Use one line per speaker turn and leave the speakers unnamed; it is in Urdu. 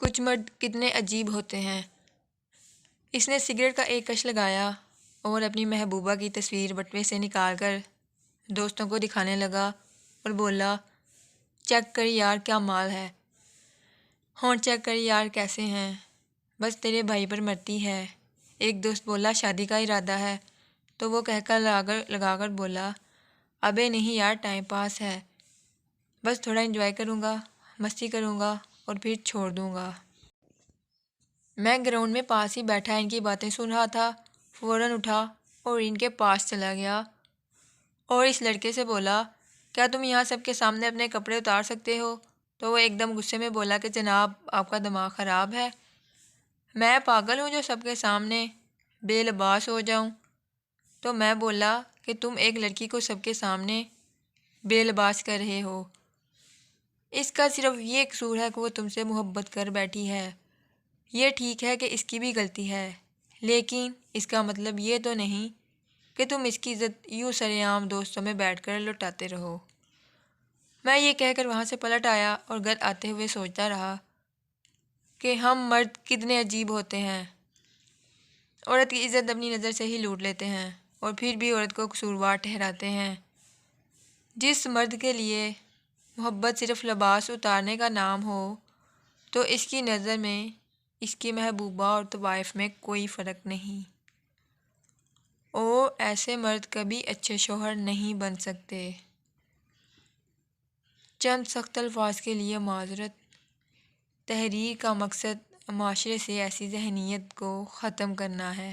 کچھ مرد کتنے عجیب ہوتے ہیں۔ اس نے سگریٹ کا ایک کش لگایا اور اپنی محبوبہ کی تصویر بٹوے سے نکال کر دوستوں کو دکھانے لگا اور بولا، چیک کر یار کیا مال ہے، ہونٹ چیک کر یار کیسے ہیں، بس تیرے بھائی پر مرتی ہے۔ ایک دوست بولا، شادی کا ارادہ ہے؟ تو وہ کہہ کر لگا کر بولا، ابے نہیں یار، ٹائم پاس ہے، بس تھوڑا انجوائے کروں گا، مستی کروں گا اور پھر چھوڑ دوں گا۔ میں گراؤنڈ میں پاس ہی بیٹھا ان کی باتیں سن رہا تھا، فوراً اٹھا اور ان کے پاس چلا گیا اور اس لڑکے سے بولا، کیا تم یہاں سب کے سامنے اپنے کپڑے اتار سکتے ہو؟ تو وہ ایک دم غصے میں بولا کہ جناب آپ کا دماغ خراب ہے، میں پاگل ہوں جو سب کے سامنے بے لباس ہو جاؤں؟ تو میں بولا کہ تم ایک لڑکی کو سب کے سامنے بے لباس کر رہے ہو، اس کا صرف یہ قصور ہے کہ وہ تم سے محبت کر بیٹھی ہے، یہ ٹھیک ہے کہ اس کی بھی غلطی ہے، لیکن اس کا مطلب یہ تو نہیں کہ تم اس کی عزت یوں سرے عام دوستوں میں بیٹھ کر لٹاتے رہو۔ میں یہ کہہ کر وہاں سے پلٹ آیا اور گھر آتے ہوئے سوچتا رہا کہ ہم مرد کتنے عجیب ہوتے ہیں، عورت کی عزت اپنی نظر سے ہی لوٹ لیتے ہیں اور پھر بھی عورت کو قصوروار ٹھہراتے ہیں۔ جس مرد کے لیے محبت صرف لباس اتارنے کا نام ہو تو اس کی نظر میں اس کی محبوبہ اور طوائف میں کوئی فرق نہیں، اور ایسے مرد کبھی اچھے شوہر نہیں بن سکتے۔ چند سخت الفاظ کے لیے معذرت۔ تحریر کا مقصد معاشرے سے ایسی ذہنیت کو ختم کرنا ہے